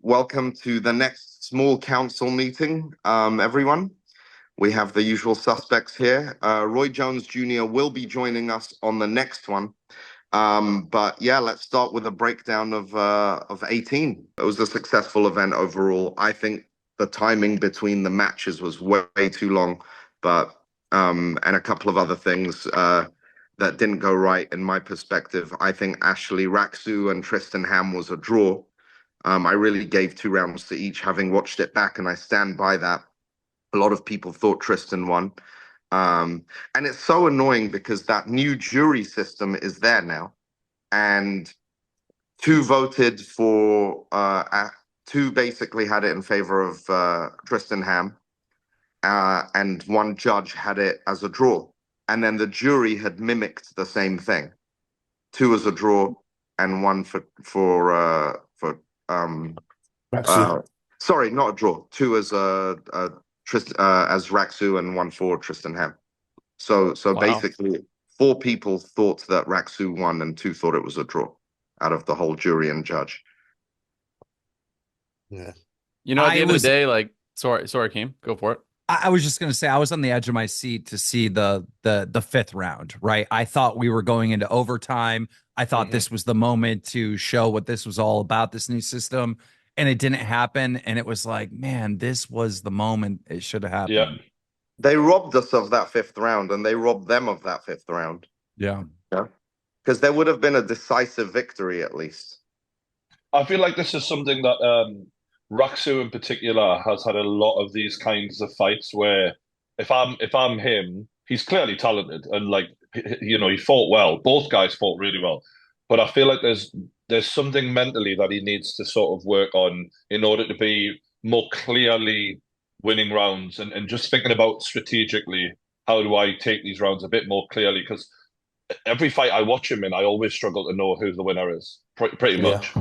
welcome to the next small council meeting, everyone. We have the usual suspects here. Roy Jones Jr. will be joining us on the next one. But yeah, let's start with a breakdown of 18. It was a successful event overall. I think the timing between the matches was way too long, but and a couple of other things that didn't go right in my perspective. I think Ashley Raksu and Tristan Ham was a draw. I really gave 2 rounds to each, having watched it back, and I stand by that. A lot of people thought Tristan won. And it's so annoying because that new jury system is there now, and two voted for, two basically had it in favor of Tristan Ham, and one judge had it as a draw. And then the jury had mimicked the same thing, two as a draw and one for Maxi. sorry, not a draw. Two as as Raksu and one for Tristan Ham. So Wow. basically, four people thought that Raksu won, and two thought it was a draw out of the whole jury and judge. Yeah. You know, at I the end of the was day, like, sorry, Keem, go for it. I was just gonna say I was on the edge of my seat to see the fifth round, right? I thought we were going into overtime. I thought this was the moment to show what this was all about, this new system, and it didn't happen. And it was like, man, this was the moment it should have happened. Yeah. They robbed us of that fifth round, and they robbed them of that fifth round. Yeah. Yeah, because there would have been a decisive victory at least. I feel like this is something that Raksu in particular has had a lot of these kinds of fights where if I'm him, he's clearly talented and like he fought well. Both guys fought really well, but I feel like there's something mentally that he needs to sort of work on in order to be more clearly winning rounds and just thinking about strategically how do I take these rounds a bit more clearly because every fight I watch him in, I always struggle to know who the winner is. Pretty much.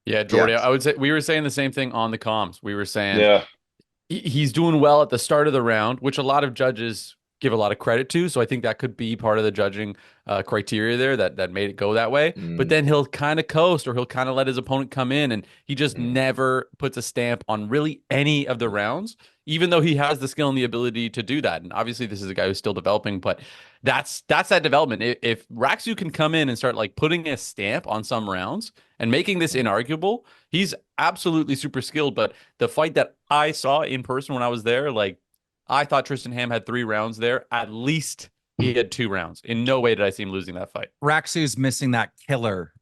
Yeah, Jordy, Yeah. I would say we were saying the same thing on the comms. We were saying Yeah. he's doing well at the start of the round, which a lot of judges give a lot of credit to. So I think that could be part of the judging criteria there that made it go that way. But then he'll kind of coast or he'll kind of let his opponent come in and he just never puts a stamp on really any of the rounds, even though he has the skill and the ability to do that. And obviously this is a guy who's still developing, but that's that development. If Raksu can come in and start like putting a stamp on some rounds and making this inarguable, he's absolutely super skilled. But the fight that I saw in person when I was there, like I thought Tristan Ham had 3 rounds there. At least he had 2 rounds. In no way did I see him losing that fight. Raksu's missing that killer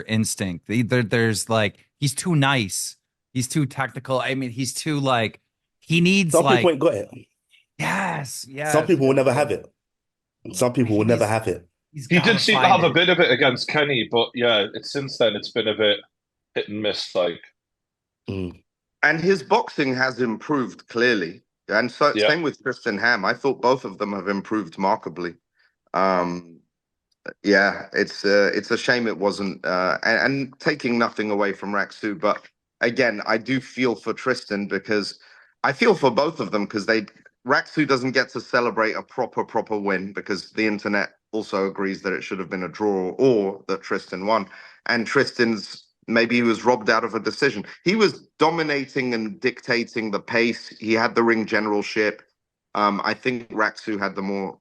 instinct. There's like he's too nice. He's too technical. I mean, he's too like he needs Some like people ain't got it. yes. Some people will never have it. Some people will never have it. He did seem to have a bit of it against Kenny, but yeah, since then it's been a bit hit and miss. Like, And his boxing has improved clearly. And so same with Tristan Ham. I thought both of them have improved markedly. Yeah, it's a shame it wasn't and taking nothing away from Raksu, but again, I do feel for Tristan because I feel for both of them because Raksu doesn't get to celebrate a proper win because the internet also agrees that it should have been a draw or that Tristan won. And maybe he was robbed out of a decision. He was dominating and dictating the pace. He had the ring generalship. I think Raksu had the more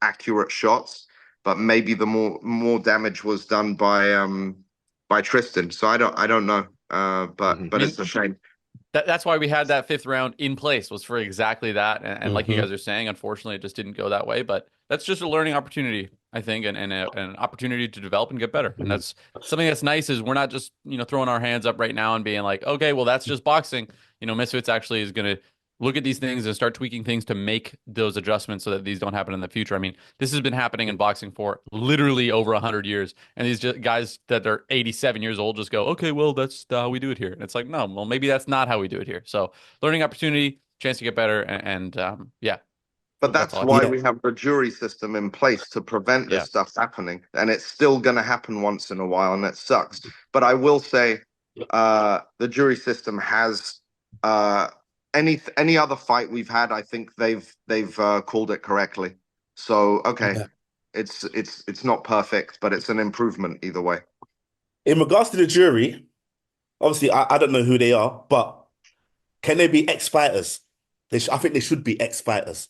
accurate shots, but maybe the more damage was done by Tristan. So I don't know. But it's a shame. That's why we had that fifth round in place was for exactly that. And like you guys are saying, unfortunately, it just didn't go that way. But that's just a learning opportunity, I think, and an opportunity to develop and get better. And that's something that's nice is we're not just, throwing our hands up right now and being like, okay, well, that's just boxing. Misfits actually is going to look at these things and start tweaking things to make those adjustments so that these don't happen in the future. I mean, this has been happening in boxing for literally over 100 years. And these guys that are 87 years old just go, okay, well, that's how we do it here. And it's like, no, well, maybe that's not how we do it here. So learning opportunity, chance to get better. And yeah. But that's why we have the jury system in place to prevent this stuff happening. And it's still going to happen once in a while, and it sucks. But I will say the jury system has any other fight we've had, I think they've called it correctly. So it's not perfect, but it's an improvement either way. In regards to the jury, obviously I don't know who they are, but can they be ex-fighters? I think they should be ex-fighters.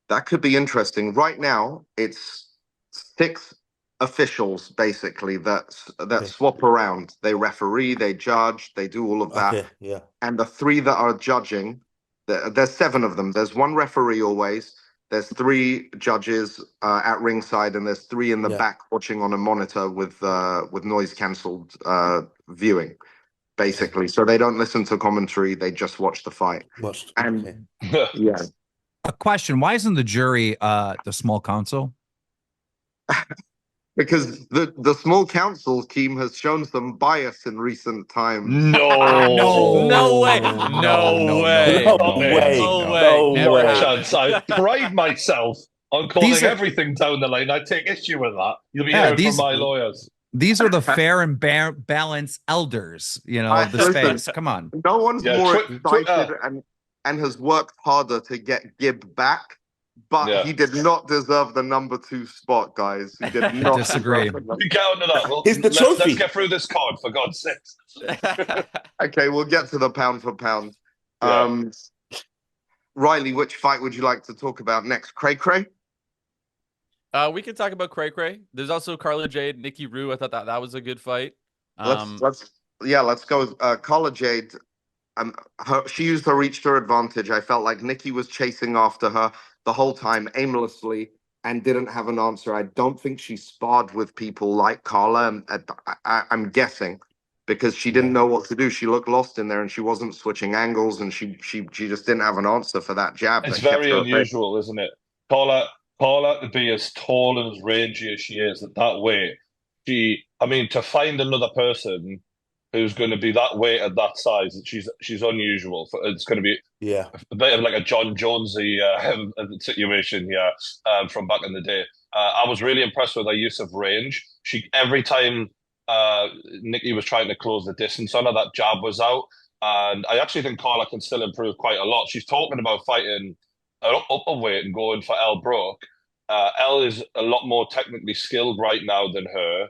That could be interesting. Right now, it's six officials basically that Okay. swap around. They referee, they judge, they do all of that. Okay. Yeah. And the three that are judging, there's seven of them. There's one referee always. There's three judges at ringside, and there's three in the Yeah. back watching on a monitor with noise cancelled viewing, Okay. basically. So they don't listen to commentary; they just watch the fight. Watched. Okay. And yeah, A question: why isn't the jury the small council? because the small council team has shown some bias in recent times. No. No way. No, No way. No Stop it. way. No way. No Never What a way. happened. chance. I pride myself on calling These are- everything down the line. I take issue with that. You'll be Yeah, hearing these- from my lawyers. These are the fair and balanced elders, of the Listen, space. Come on. No one's Yeah, more Twitter. excited and has worked harder to get Gibb back, but Yeah. he did not deserve the number 2 spot, guys. He did not disagree. deserve the number- We get onto that. Well, Here's the let's trophy. get through this card, for God's sake. Okay, we'll get to the pound for pound. Yeah. Riley, which fight would you like to talk about next? Cray Cray? We can talk about Cray Cray. There's also Carla Jade, Nikki Rue. I thought that was a good fight. Let's go. Carla Jade. She used her reach to her advantage. I felt like Nikki was chasing after her the whole time aimlessly and didn't have an answer. I don't think she sparred with people like Carla. And I'm guessing because she didn't know what to do. She looked lost in there and she wasn't switching angles and she just didn't have an answer for that jab. It's that kept very her unusual, isn't it? Paula to be as tall and as rangy as she is at that weight. To find another person who's going to be that weight at that size, she's unusual. It's going to be Yeah. a bit of like a John Jonesy situation here from back in the day. I was really impressed with her use of range. Every time Nikki was trying to close the distance on her, that jab was out. And I actually think Carla can still improve quite a lot. She's talking about fighting an upper weight and going for Elle Brooke. Elle is a lot more technically skilled right now than her,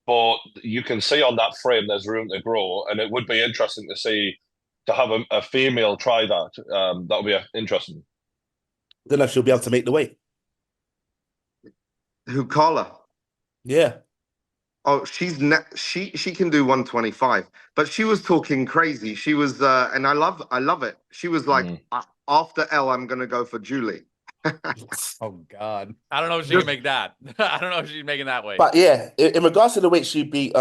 but you can see on that frame there's room to grow, and it would be interesting to have a female try that. That would be interesting. Don't know if she'll be able to make the weight. Who, Carla? Yeah. Oh, she can do 125, but she was talking crazy. She was, and I love it. She was like, after Elle, I'm gonna go for Julie. Oh God. I don't know if she can make that. I don't know if she's making that weight. But yeah, in regards to the weight she beat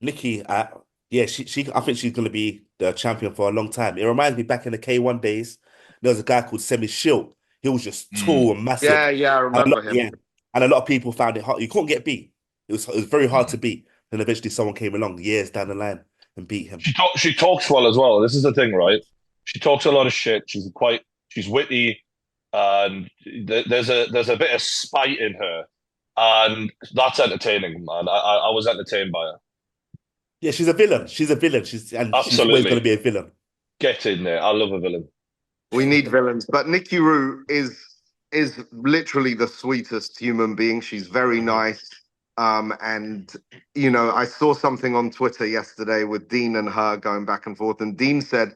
Nikki at, yeah, she I think she's gonna be the champion for a long time. It reminds me back in the K1 days, there was a guy called Semi Shield. He was just tall and massive. Yeah, I remember him. Yeah, and a lot of people found it hard. You couldn't get beat. It was very hard to beat. And eventually someone came along years down the line and beat him. She talks well as well. This is the thing, right? She talks a lot of shit. She's witty, and there's a bit of spite in her, and that's entertaining, man. I was entertained by her. Yeah, she's a villain. She's always going to be a villain. Get in there. I love a villain. We need villains, but Nikki Rue is literally the sweetest human being. She's very nice. And I saw something on Twitter yesterday with Dean and her going back and forth, and Dean said,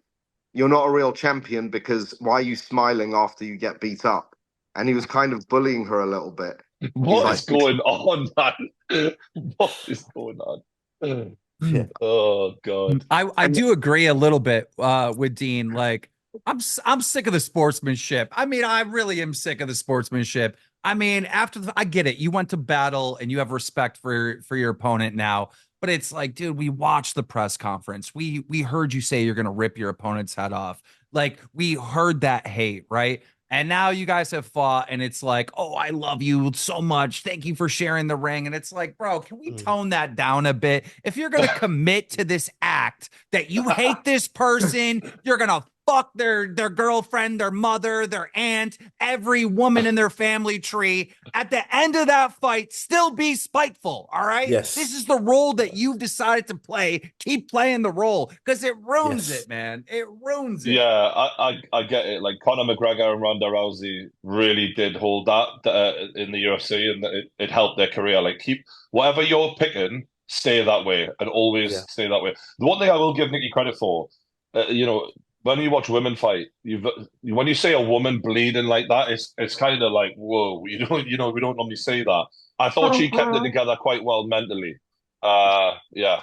"You're not a real champion because why are you smiling after you get beat up?" And he was kind of bullying her a little bit. What is going on, man? What is going on? Yeah. Oh God. I do agree a little bit with Dean. Like I'm sick of the sportsmanship. I mean, I really am sick of the sportsmanship. I mean, I get it. You went to battle and you have respect for your opponent now. But it's like, dude, we watched the press conference. We heard you say you're gonna rip your opponent's head off. Like we heard that hate, right? And now you guys have fought, and it's like, oh, I love you so much. Thank you for sharing the ring. And it's like, bro, can we tone that down a bit? If you're gonna commit to this act that you hate this person, you're gonna fuck their girlfriend, their mother, their aunt, every woman in their family tree. At the end of that fight, still be spiteful. All right. Yes. This is the role that you've decided to play. Keep playing the role because it ruins it, man. It ruins it. Yeah, I get it. Like Conor McGregor and Ronda Rousey really did hold that in the UFC, and it helped their career. Like keep whatever you're picking, stay that way and always Yeah. stay that way. The one thing I will give Nikki credit for, when you watch women fight, when you say a woman bleeding like that, it's kind of like, whoa, we don't normally say that. I thought she kept it together quite well mentally. Yeah.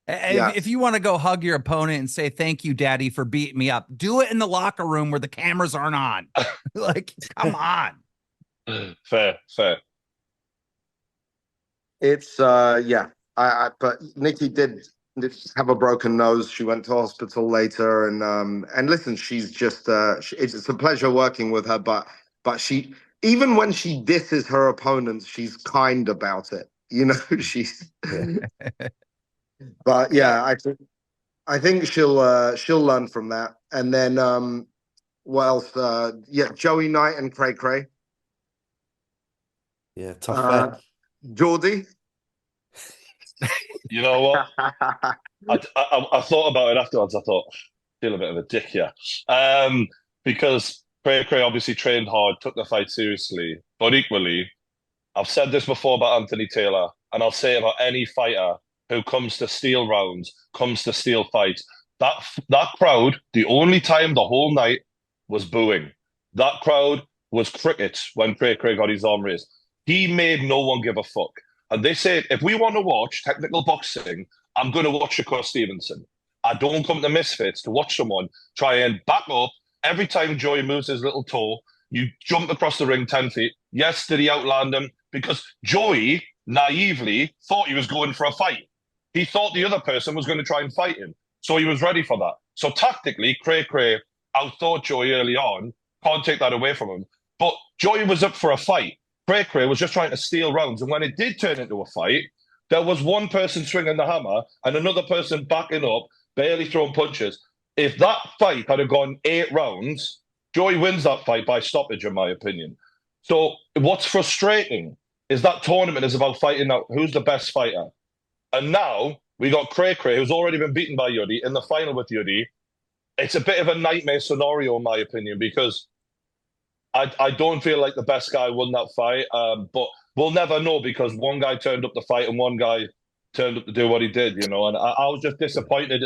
If you want to go hug your opponent and say thank you, Daddy, for beating me up, do it in the locker room where the cameras aren't on. Like, come on. Fair. It's but Nikki did have a broken nose. She went to hospital later, and listen, she's just it's a pleasure working with her. But she, even when she disses her opponents, she's kind about it. You know, she's. But yeah, I think she'll learn from that. And then what else? Joey Knight and Cray Cray. Yeah, tough fight. Geordie. You know what? I thought about it afterwards. I thought, feel a bit of a dick here. Because Cray obviously trained hard, took the fight seriously, but equally, I've said this before about Anthony Taylor, and I'll say about any fighter who comes to steal rounds, comes to steal fights. That crowd, the only time the whole night was booing. That crowd was crickets when Cray got his arm raised. He made no one give a fuck. And they said, if we want to watch technical boxing, I'm going to watch Shakur Stevenson. I don't come to Misfits to watch someone try and back up every time Joey moves his little toe. You jump across the ring 10 feet. Yes, did he outland him? Because Joey naively thought he was going for a fight. He thought the other person was going to try and fight him. So he was ready for that. So tactically, Cray outthought Joey early on. Can't take that away from him. But Joey was up for a fight. Cray was just trying to steal rounds. And when it did turn into a fight, there was one person swinging the hammer and another person backing up, barely throwing punches. If that fight had gone 8 rounds, Joey wins that fight by stoppage, in my opinion. So what's frustrating is that tournament is about fighting out who's the best fighter. And now we got Cray, who's already been beaten by Yudi in the final with Yudi. It's a bit of a nightmare scenario, in my opinion, because I don't feel like the best guy won that fight. But we'll never know because one guy turned up to fight and one guy turned up to do what he did, And I was just disappointed.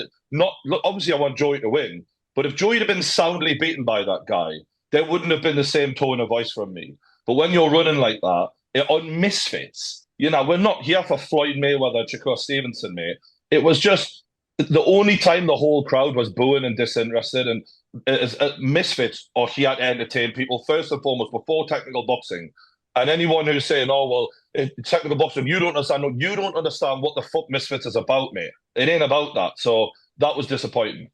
Obviously, I want Joey to win. But if Joey had been soundly beaten by that guy, there wouldn't have been the same tone of voice from me. But when you're running like that, on Misfits, we're not here for Floyd Mayweather, Shakur Stevenson, mate. It was just the only time the whole crowd was booing and disinterested. And as Misfits are here to entertain people, first and foremost, before technical boxing. And anyone who's saying, oh, well, technical boxing, you don't understand. No, you don't understand what the fuck Misfits is about, mate. It ain't about that. So that was disappointing.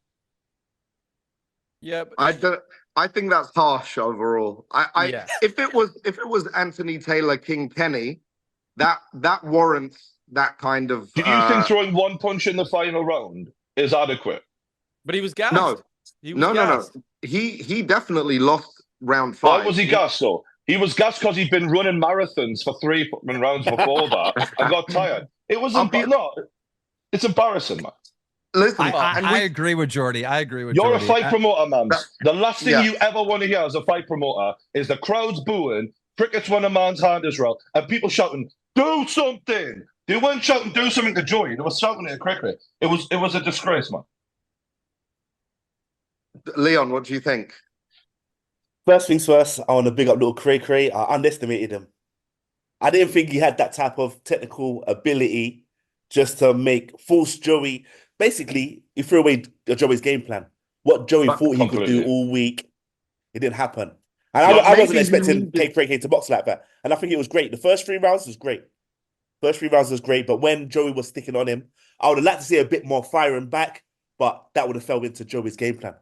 Yeah, I think that's harsh overall. Yeah. If it was Anthony Taylor, King Kenny, that warrants that kind of. Do you think throwing one punch in the final round is adequate? But he was gassed. No, he was gassed. No. He definitely lost round 5. Why was he gassed though? He was gassed because he'd been running marathons for 3 rounds before that and got tired. It wasn't. It's embarrassing, man. Listen, I agree with Jordy. I agree with You're Jordy. a fight promoter, man. The last thing Yeah. you ever want to hear as a fight promoter is the crowd's booing, crickets when a man's hand is round, and people shouting, do something. They weren't shouting, do something to Joey. They were shouting at cricket. It was a disgrace, man. Leon, what do you think? First things first, I want to big up little Cray. I underestimated him. I didn't think he had that type of technical ability just to force Joey. Basically, he threw away Joey's game plan. What Joey thought he could do all week, it didn't happen. And I wasn't expecting Cray to box like that. And I think it was great. The first 3 rounds was great. But when Joey was sticking on him, I would have liked to see a bit more firing back, but that would have fell into Joey's game plan.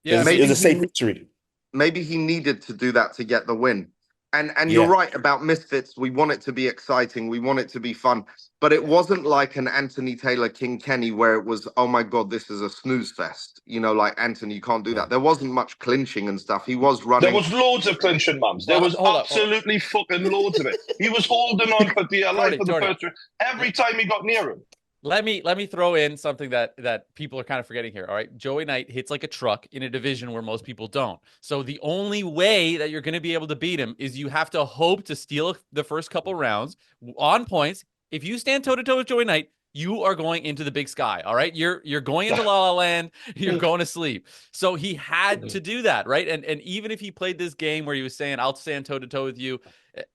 Yeah, it was a safe victory. Maybe he needed to do that to get the win. And Yeah. You're right about Misfits. We want it to be exciting. We want it to be fun. But it wasn't like an Anthony Taylor, King Kenny, where it was, oh my God, this is a snooze fest. Like Anthony, you can't do that. There wasn't much clinching and stuff. He was running. There was loads of clinching, mams. There was absolutely fucking loads of it. He was holding on for dear life for the first round. Every time he got near him. Let me throw in something that people are kind of forgetting here. All right. Joey Knight hits like a truck in a division where most people don't. So the only way that you're going to be able to beat him is you have to hope to steal the first couple rounds on points, if you stand toe to toe with Joey Knight, you are going into the big sky. All right. You're going into La La Land. You're going to sleep. So he had to do that. Right. And even if he played this game where he was saying, I'll stand toe to toe with you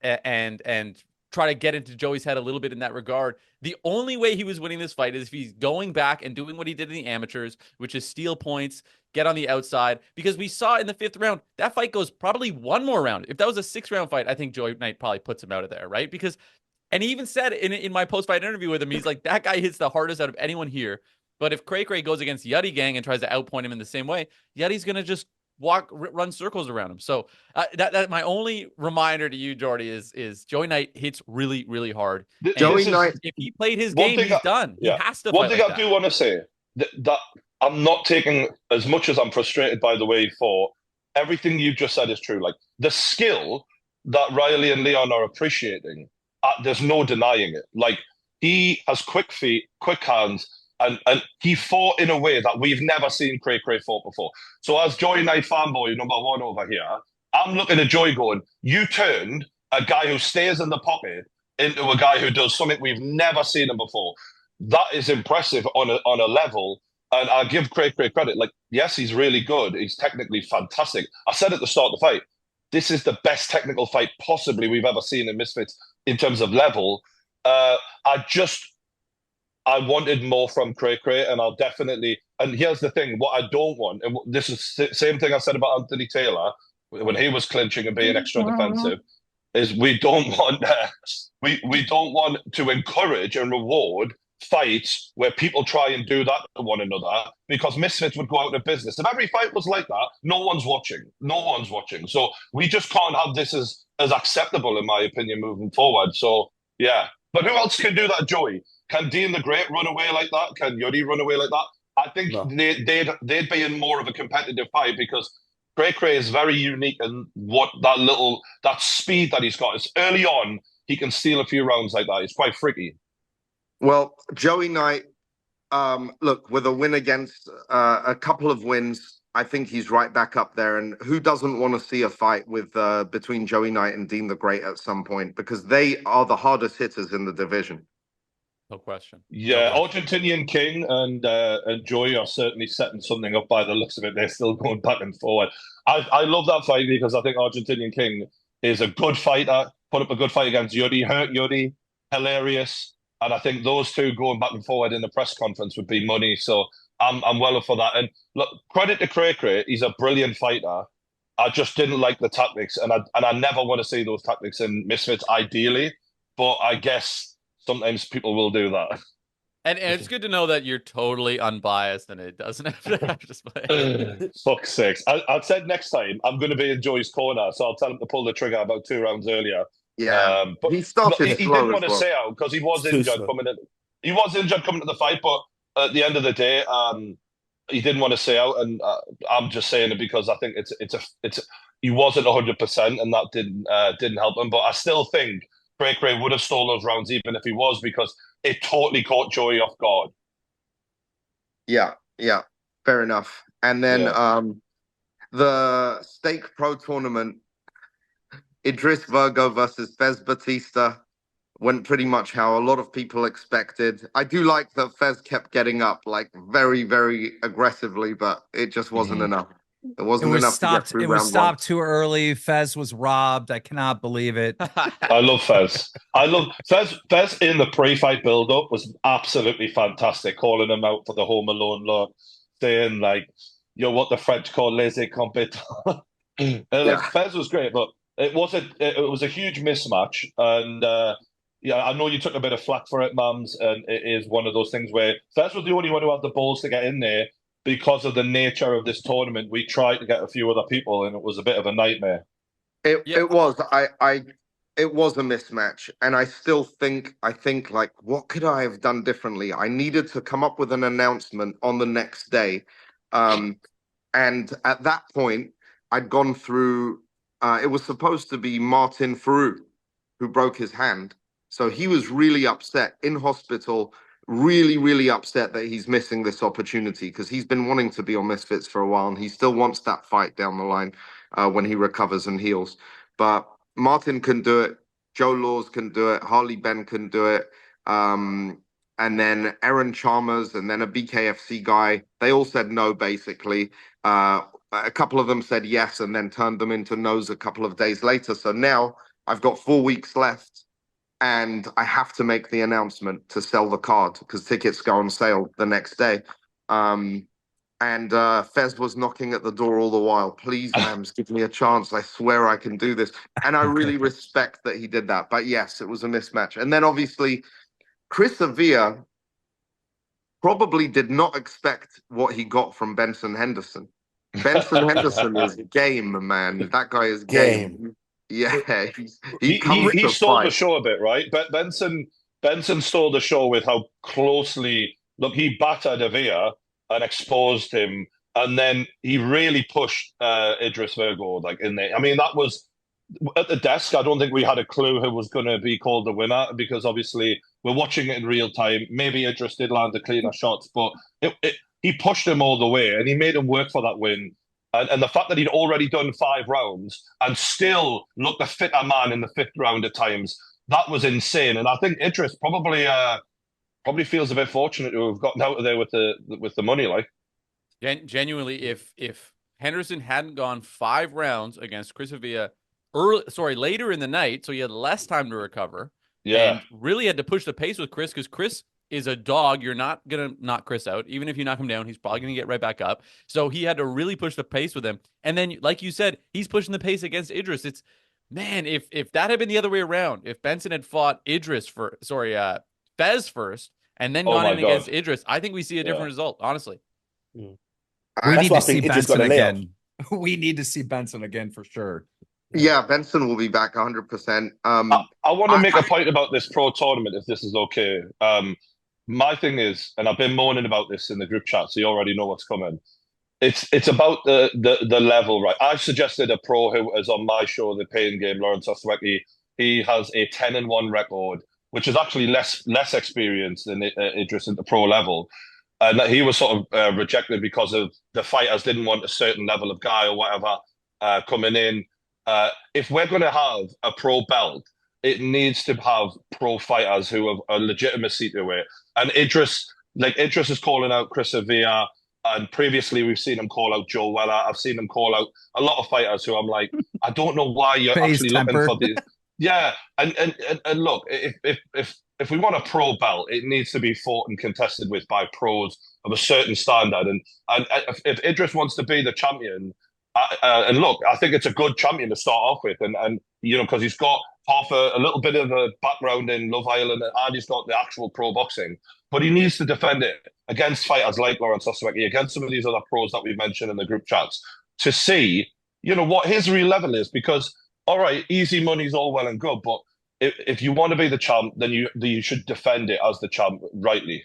and try to get into Joey's head a little bit in that regard, the only way he was winning this fight is if he's going back and doing what he did in the amateurs, which is steal points, get on the outside. Because we saw in the 5th round, that fight goes probably one more round. If that was a 6-round fight, I think Joey Knight probably puts him out of there, right? Because and he even said in my post-fight interview with him, he's like, that guy hits the hardest out of anyone here. But if Cray Cray goes against Yuddy Gang and tries to outpoint him in the same way, Yuddy's going to just run circles around him. So that my only reminder to you, Jordy, is Joey Knight hits really, really hard. Joey Knight, if he played his game, he's done. He has to One fight thing like I do want to say, that I'm not taking, as much as I'm frustrated by the way he fought, everything you just said is true. Like, the skill that Riley and Leon are appreciating, there's no denying it. Like, he has quick feet, quick hands, and he fought in a way that we've never seen Cray Cray fought before. So as Joey Knight fanboy number one over here, I'm looking at Joey going, you turned a guy who stays in the pocket into a guy who does something we've never seen him before. That is impressive on a level. And I give Cray Cray credit. Like, yes, he's really good. He's technically fantastic. I said at the start of the fight, this is the best technical fight possibly we've ever seen in Misfits in terms of level. I wanted more from Cray Cray, and I'll definitely. And here's the thing: what I don't want, and this is the same thing I said about Anthony Taylor when he was clinching and being extra defensive, is we don't want we don't want to encourage and reward fights where people try and do that to one another, because Misfits would go out of business. If every fight was like that, no one's watching. No one's watching. So we just can't have this as acceptable, in my opinion, moving forward. So yeah. But who else can do that, Joey? Can Dean the Great run away like that? Can Yuri run away like that? I think they'd be in more of a competitive fight, because Cray Cray is very unique, and what that speed that he's got is early on, he can steal a few rounds like that. It's quite freaky. well, Joey Knight, look, with a win against a couple of wins, I think he's right back up there. And who doesn't want to see a fight with between Joey Knight and Dean the Great at some point? Because they are the hardest hitters in the division. No question. Yeah, No question. Argentinian King and Joey are certainly setting something up by the looks of it. They're still going back and forward. I love that fight, because I think Argentinian King is a good fighter, put up a good fight against Yuri, hurt Yuri, hilarious. And I think those two going back and forward in the press conference would be money. So I'm well up for that. And look, credit to Cray Cray, he's a brilliant fighter. I just didn't like the tactics, and I never want to see those tactics in Misfits, ideally. But I guess sometimes people will do that. And it's good to know that you're totally unbiased and it doesn't have to display. Fuck's sakes. I said next time I'm going to be in Joey's corner, so I'll tell him to pull the trigger about 2 rounds earlier. Yeah, but he started he slow didn't want as to well. say out because he was injured coming in. He was injured coming to the fight, but at the end of the day, he didn't want to say out, and I'm just saying it because I think he wasn't 100%, and that didn't help him. But I still think Cray Cray would have stole those rounds even if he was, because it totally caught Joey off guard. Yeah, fair enough. And then the Stake Pro Tournament, Idris Virgo versus Fez Batista, went pretty much how a lot of people expected. I do like that Fez kept getting up like very, very aggressively, but it just wasn't enough. It wasn't enough to get through It was round stopped too early. Fez was robbed. I cannot believe it. I love Fez. I love Fez in the pre-fight build-up was absolutely fantastic, calling him out for the Home Alone look, saying like, "You're what the French call laissez compétent." Like, Fez was great, but it was a huge mismatch, and yeah, I know you took a bit of flack for it, Mams, and it is one of those things where Fez was the only one who had the balls to get in there. Because of the nature of this tournament, we tried to get a few other people, and it was a bit of a nightmare. It was. It was a mismatch, and I think like, what could I have done differently? I needed to come up with an announcement on the next day, and at that point, I'd gone through. It was supposed to be Martin Farouk who broke his hand, so he was really upset in hospital. Really, really upset that he's missing this opportunity, because he's been wanting to be on Misfits for a while, and he still wants that fight down the line when he recovers and heals. But Martin can do it. Joe Laws can do it. Harley Ben can do it. And then Aaron Chalmers, and then a BKFC guy. They all said no, basically. A couple of them said yes, and then turned them into no's a couple of days later. So now I've got 4 weeks left, and I have to make the announcement to sell the card because tickets go on sale the next day. And Fez was knocking at the door all the while. Please, Mams, give me a chance. I swear I can do this. And I really respect that he did that. But yes, it was a mismatch. And then obviously, Chris Avia probably did not expect what he got from Benson Henderson. Benson Henderson is game, man. That guy is game. Yeah, he comes he to stole the fight. show a bit, right? But Benson stole the show with how closely look he battered Avia and exposed him, and then he really pushed Idris Virgo like in there. I mean, that was at the desk. I don't think we had a clue who was going to be called the winner because obviously we're watching it in real time. Maybe Idris did land the cleaner shots, but he pushed him all the way and he made him work for that win. And the fact that he'd already done 5 rounds and still looked a fitter man in the 5th round at times, that was insane. And I think Idris probably feels a bit fortunate to have gotten out of there with the money. Like, Genuinely, if Henderson hadn't gone 5 rounds against Chris Avia later in the night, so he had less time to recover, yeah, and really had to push the pace with Chris because Chris is a dog. You're not gonna knock Chris out. Even if you knock him down, he's probably gonna get right back up. So he had to really push the pace with him. And then, like you said, he's pushing the pace against Idris. It's man, if that had been the other way around, if Benson had fought Fez first and then oh gone my in God, against Idris, I think we see a different result, honestly. We That's need why to I think see Idris got Benson a layoff. again. We need to see Benson again for sure. Yeah, Benson will be back 100%. I want to make a point about this pro tournament, if this is okay. My thing is, and I've been moaning about this in the group chat, so you already know what's coming. It's about the level, right? I've suggested a pro who is on my show, the Pain Game, Lawrence Oswecki. He has a 10-1 record, which is actually less experience than Idris at the pro level. And that he was sort of rejected because of the fighters didn't want a certain level of guy or whatever coming in. If we're going to have a pro belt, it needs to have pro fighters who have a legitimacy to it. And Idris is calling out Chris Avia, and previously we've seen him call out Joe Weller. I've seen him call out a lot of fighters who I'm like, I don't know why you're actually looking for the. Yeah, and look, if we want a pro belt, it needs to be fought and contested with by pros of a certain standard. And if Idris wants to be the champion, and look, I think it's a good champion to start off with, and you know, because he's got half a little bit of a background in Love Island, and he's got the actual pro boxing, but he needs to defend it against fighters like Lawrence Oswecki, against some of these other pros that we've mentioned in the group chats, to see, you know, what his real level is. Because all right, easy money's all well and good, but if you want to be the champ, then you should defend it as the champ rightly.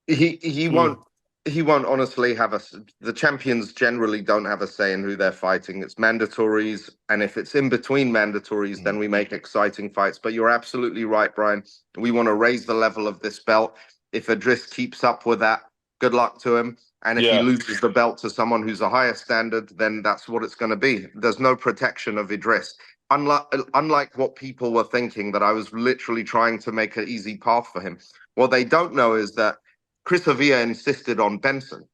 He won't honestly have the champions generally don't have a say in who they're fighting. It's mandatories, and if it's in between mandatories, then we make exciting fights. But you're absolutely right, Brian. We want to raise the level of this belt. If Idris keeps up with that, good luck to him. And if he loses the belt to someone who's a higher standard, then that's what it's going to be. There's no protection of Idris. Unlike what people were thinking, that I was literally trying to make an easy path for him. What they don't know is that Chris Avia insisted on Benson.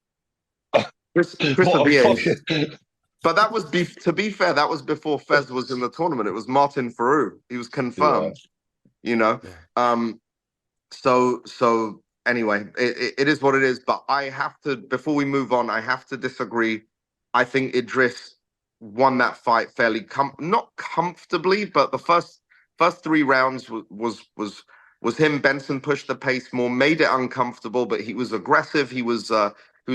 Chris Avia, but that was to be fair, that was before Fez was in the tournament. It was Martin Farouk. He was confirmed. You know, so anyway, it is what it is. But I have to, before we move on, I have to disagree. I think Idris won that fight fairly not comfortably, but the first 3 rounds was him. Benson pushed the pace more, made it uncomfortable, but he was aggressive. He was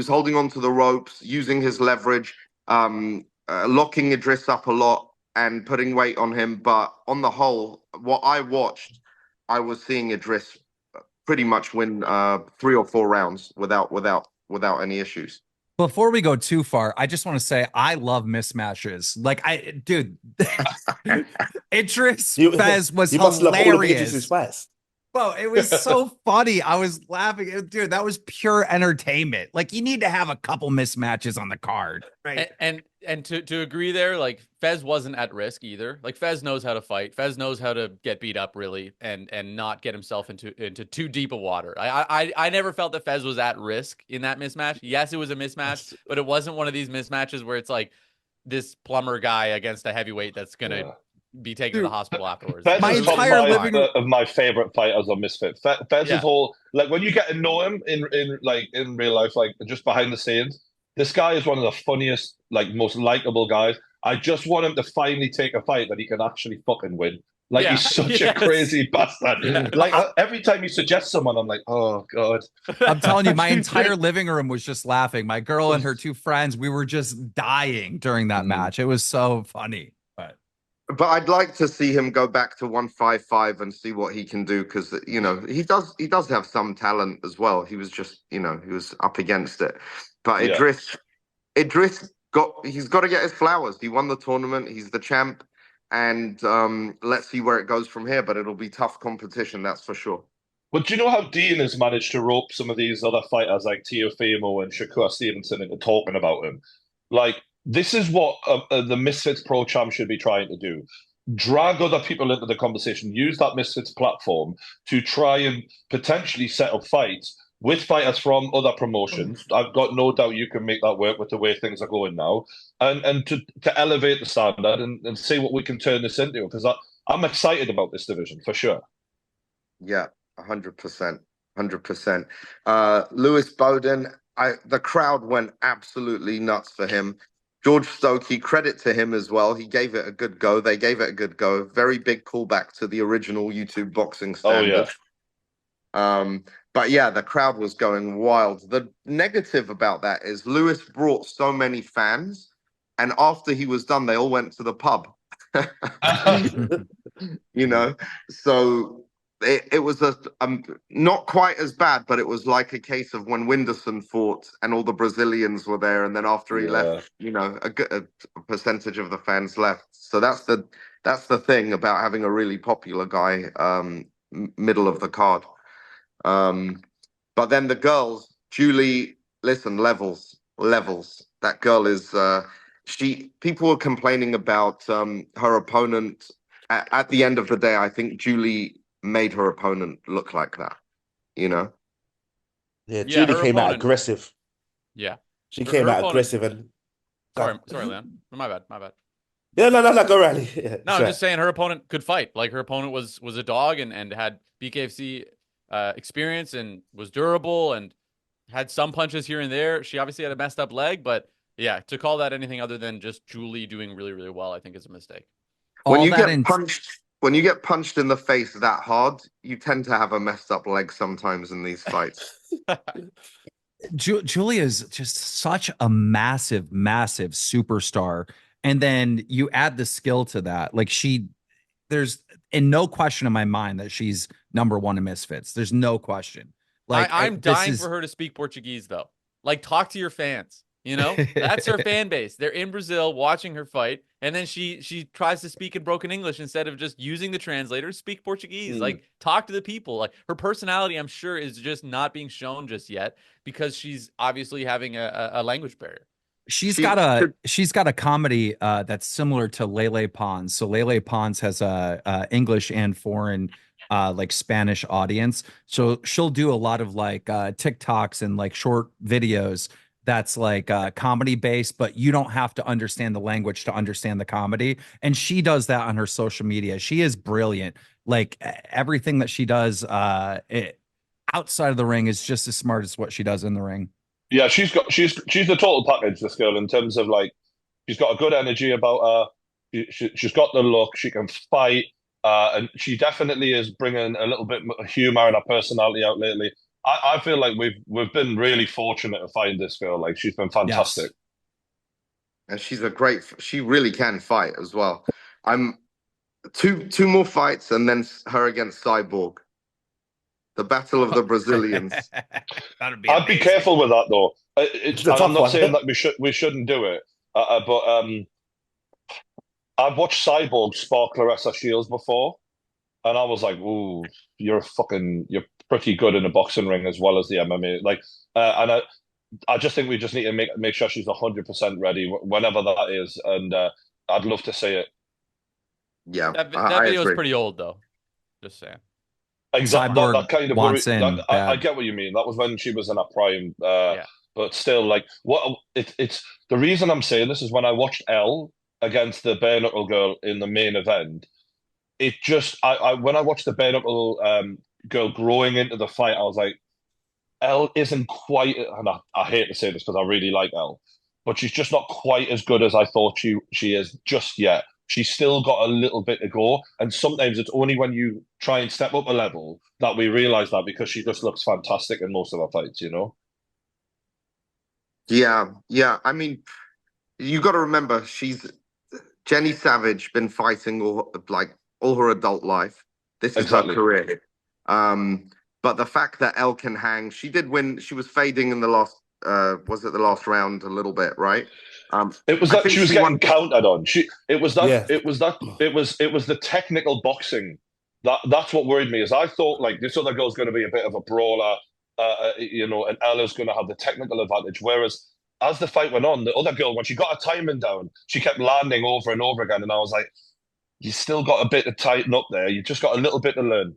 holding on to the ropes, using his leverage, locking Idris up a lot and putting weight on him. But on the whole, what I watched, I was seeing Idris pretty much win 3 or 4 rounds without any issues. Before we go too far, I just want to say I love mismatches. Like dude, Idris Fez was you must love all of hilarious. Idris's fights. Bro, it was so funny. I was laughing. Dude, that was pure entertainment. Like, you need to have a couple mismatches on the card, right? And to agree there, like Fez wasn't at risk either. Like Fez knows how to fight. Fez knows how to get beat up really and not get himself into too deep of water. I never felt that Fez was at risk in that mismatch. Yes, it was a mismatch, but it wasn't one of these mismatches where it's like this plumber guy against a heavyweight that's gonna be taken to the hospital afterwards. Fez My is top entire five living room. of my favorite fighters on Misfits. Fez Yeah. is all like when you get to know him in real life, like just behind the scenes. This guy is one of the funniest, like most likable guys. I just want him to finally take a fight that he can actually fucking win. Like Yeah. he's such a Yes. crazy bastard. Yeah. Like every time he suggests someone, I'm like, oh god. I'm telling you, my entire living room was just laughing. My girl and her two friends, we were just dying during that match. It was so funny. But I'd like to see him go back to 155 and see what he can do because he does have some talent as well. He was just he was up against it. But Yeah. Idris he's got to get his flowers. He won the tournament. He's the champ, and let's see where it goes from here. But it'll be tough competition, that's for sure. But do you know how Dean has managed to rope some of these other fighters like Teofimo and Shakur Stevenson into talking about him? Like, this is what the Misfits Pro Champ should be trying to do. Drag other people into the conversation, use that Misfits platform to try and potentially set up fights with fighters from other promotions. I've got no doubt you can make that work with the way things are going now. And to elevate the standard and see what we can turn this into. Because I'm excited about this division for sure. Yeah, 100%. 100%. Lewis Bowden, the crowd went absolutely nuts for him. George Stokey, credit to him as well. He gave it a good go. They gave it a good go. Very big callback to the original YouTube boxing standard. But yeah, the crowd was going wild. The negative about that is Lewis brought so many fans, and after he was done, they all went to the pub. So it was not quite as bad, but it was like a case of when Whindersson fought and all the Brazilians were there, and then after he left, a percentage of the fans left. So that's the thing about having a really popular guy middle of the card. But then the girls, Julie, listen, levels. That girl is people were complaining about her opponent. At the end of the day, I think Julie made her opponent look like that, Yeah, Yeah, Julie her came out opponent- aggressive. Yeah. She Her came out opponent- aggressive and Sorry, Leon. My bad. Yeah, no, go Riley. Yeah, No, I'm just saying her opponent could fight. Like her opponent was a dog and had BKFC experience and was durable and had some punches here and there. She obviously had a messed up leg, but yeah, to call that anything other than just Julie doing really, really well, I think is a mistake. when you get punched in the face that hard, you tend to have a messed up leg sometimes in these fights. Julia is just such a massive superstar. And then you add the skill to that. Like there's in no question in my mind that she's number one in Misfits. There's no question. Like I'm dying for her to speak Portuguese though. Like talk to your fans. That's her fan base. They're in Brazil watching her fight, and then she tries to speak in broken English instead of just using the translator. Speak Portuguese. Like talk to the people. Like her personality, I'm sure, is just not being shown just yet because she's obviously having a language barrier. She's got a comedy that's similar to Lele Pons. So Lele Pons has a English and foreign like Spanish audience. So she'll do a lot of like TikToks and like short videos that's like comedy based, but you don't have to understand the language to understand the comedy. And she does that on her social media. She is brilliant. Like everything that she does outside of the ring is just as smart as what she does in the ring. Yeah, she's the total package. This girl, in terms of like, she's got a good energy about her. She's got the look. She can fight, and she definitely is bringing a little bit of humor and her personality out lately. I feel like we've been really fortunate to find this girl. Like she's been fantastic. Yes. And she really can fight as well. I'm two more fights and then her against Cyborg. The battle of the Brazilians. I'd be careful with that though. I'm not saying that we shouldn't do it, but I've watched Cyborg spar Claressa Shields before, And I was like, "Ooh, you're pretty good in the boxing ring as well as the MMA." Like, and I just think we just need to make sure she's 100% ready whenever that is, and I'd love to see it. Yeah, That I video is agree. pretty old though. Just saying. Exactly. Cyborg That kind of worry. wants in I bad. get what you mean. That was when she was in her prime. Yeah. But still, like, it's the reason I'm saying this is when I watched Elle against the bare knuckle girl in the main event. It just, I when I watched the bare knuckle girl growing into the fight, I was like, Elle isn't quite, and I hate to say this because I really like Elle, but she's just not quite as good as I thought she is just yet. She's still got a little bit to go, and sometimes it's only when you try and step up a level that we realize that because she just looks fantastic in most of her fights, you know? Yeah, yeah. I mean, you got to remember, she's Jenny Savage, been fighting all her adult life. This is her Exactly. career. Um, but the fact that Elle can hang, she did win. She was fading in the last, was it the last round a little bit, right? It was I that think she was she won. getting countered on. Yeah. It was the technical boxing that's what worried me. Is I thought like this other girl's going to be a bit of a brawler, and Ella's going to have the technical advantage. Whereas as the fight went on, the other girl, when she got her timing down, she kept landing over and over again, and I was like, you still got a bit to tighten up there. You just got a little bit to learn.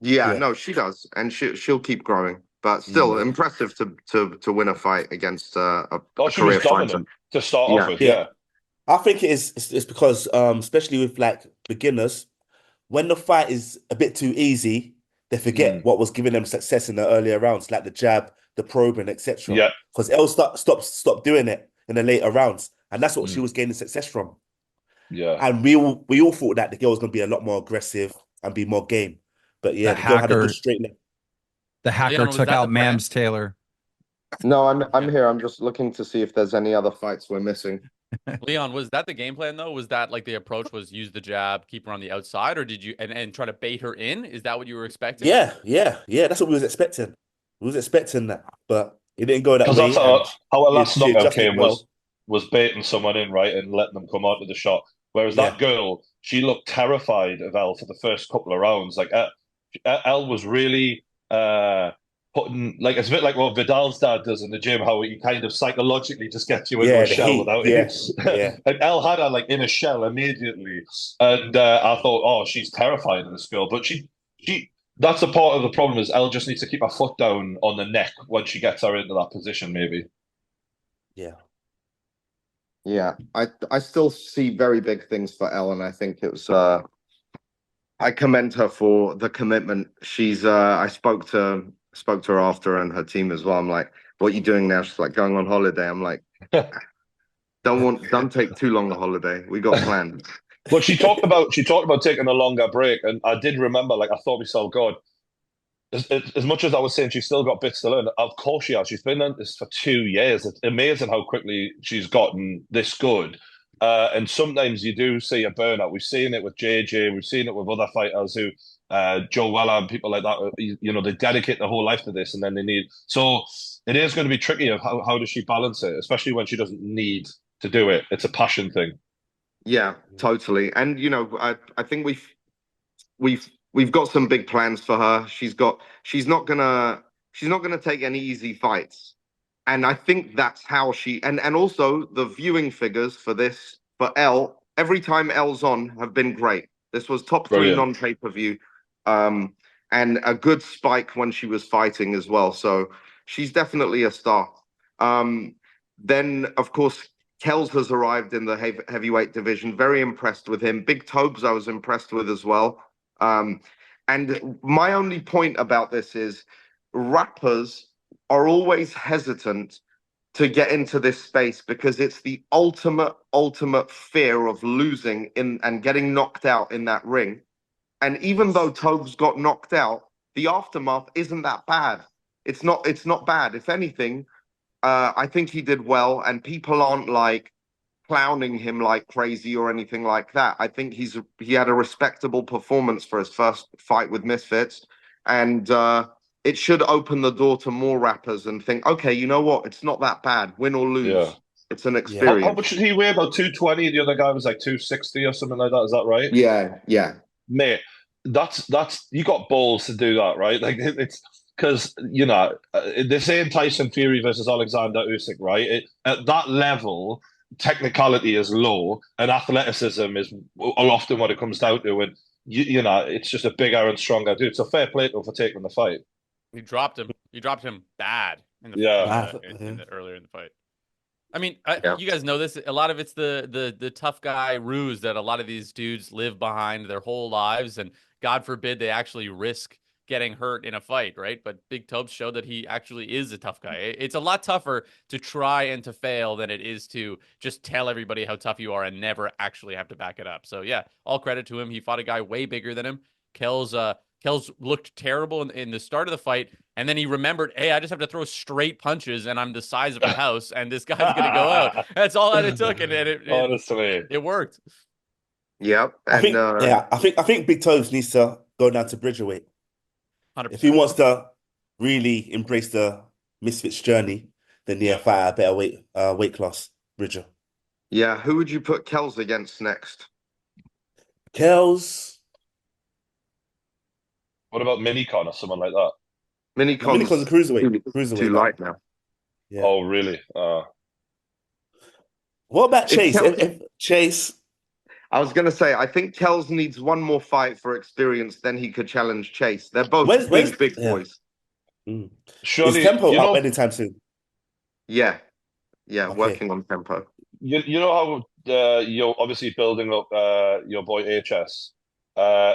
Yeah, Yeah. no, she does, and she'll keep growing. But still, Mm. impressive to win a fight against Oh, a she was career fighter. dominant to start off Yeah, with. Yeah. Yeah, I think it's because especially with like beginners, when the fight is a bit too easy, they forget mm. what was giving them success in the earlier rounds, like the jab, the probing, etc. Yeah, Because Elle stopped doing it in the later rounds, and that's what she mm. was gaining success from. Yeah. And we all thought that the girl was going to be a lot more aggressive and be more game, but The yeah, the girl had a good hacker, straight leg. the hacker Leon, was took that the out plan? Mams Taylor. no, I'm Yeah. here. I'm just looking to see if there's any other fights we're missing. Leon, was that the game plan though? Was that like the approach was use the jab, keep her on the outside, or did you and try to bait her in? Is that what you were expecting? Yeah, yeah, yeah. That's what we was expecting. We was expecting that, but it didn't go that Because that's way, and how our last she knockout adjusted came well. was baiting someone in, right, and letting them come onto the shot. Whereas Yeah, that girl, she looked terrified of Elle for the first couple of rounds. Like Elle was really putting like it's a bit like what Vidal's dad does in the gym, how he kind of psychologically just gets you into a yeah. The shell heat. without it. Yeah, yeah, And Elle had her like in a shell immediately, and I thought, oh, she's terrified of this girl, but she that's a part of the problem is Elle just needs to keep her foot down on the neck when she gets her into that position, maybe. yeah. Yeah, I still see very big things for Ellen. I think it was I commend her for the commitment. She's I spoke to her after and her team as well. I'm like, what are you doing now? She's like going on holiday. I'm like, don't take too long a holiday. We got plans. But she talked about taking a longer break, and I did remember, like I thought myself, God, as much as I was saying she's still got bits to learn, of course she has. She's been in this for 2 years. It's amazing how quickly she's gotten this good. And sometimes you do see a burnout. We've seen it with JJ. We've seen it with other fighters who, Joe Weller and people like that. They dedicate their whole life to this, and then they need. So it is going to be tricky. Of how does she balance it, especially when she doesn't need to do it. It's a passion thing. Yeah, totally. And I think we've got some big plans for her. She's not gonna take any easy fights. And I think that's how and also the viewing figures for this for Elle, every time Elle's on have been great. This was top three Brilliant. non-pay-per-view. Um, and a good spike when she was fighting as well. So she's definitely a star. Then of course Kells has arrived in the heavyweight division. Very impressed with him. Big Tobes I was impressed with as well. Um, and my only point about this is rappers are always hesitant to get into this space because it's the ultimate fear of losing in and getting knocked out in that ring. And even though Tobes got knocked out, the aftermath isn't that bad. It's not bad. If anything, I think he did well, and people aren't like clowning him like crazy or anything like that. I think he had a respectable performance for his first fight with Misfits, and it should open the door to more rappers and think, okay, you know what? It's not that bad. Win or Yeah. lose, it's an Yeah. How experience. much did he weigh? About 220. The other guy was like 260 or something like that. Is that right? Yeah, yeah. mate, that's you got balls to do that, right? Like it's because they're saying Tyson Fury versus Alexander Usyk, right? At that level, technicality is low, and athleticism is often what it comes down to. And it's just a bigger and stronger dude. So fair play to him for taking the fight. He dropped him. He dropped him bad in the Yeah. earlier in the fight. I mean, Yeah. you guys know this. A lot of it's the tough guy ruse that a lot of these dudes live behind their whole lives, and God forbid they actually risk getting hurt in a fight, right? But Big Tobes showed that he actually is a tough guy. It's a lot tougher to try and to fail than it is to just tell everybody how tough you are and never actually have to back it up. So yeah, all credit to him. He fought a guy way bigger than him. Kells looked terrible in the start of the fight, and then he remembered, hey, I just have to throw straight punches, and I'm the size of a house, and this guy's gonna go out. That's all that it took, and Honestly, it worked. Yep. I think, And I think Big Toes needs to go down to Bridgerweight 100%. if he wants to really embrace the Misfits journey. Then fight a better weight class, Bridger. yeah, who would you put Kells against next? Kells. what about Minicon or someone like that? Minicon's a cruiserweight too now. light now. Yeah. Oh, really? What about Chase? Kells- If Chase, I was gonna say, I think Kells needs one more fight for experience, then he could challenge Chase. They're both big boys. is Surely, Tempo up anytime soon? Yeah, Okay. working on tempo. you know how you're obviously building up your boy HS. Uh,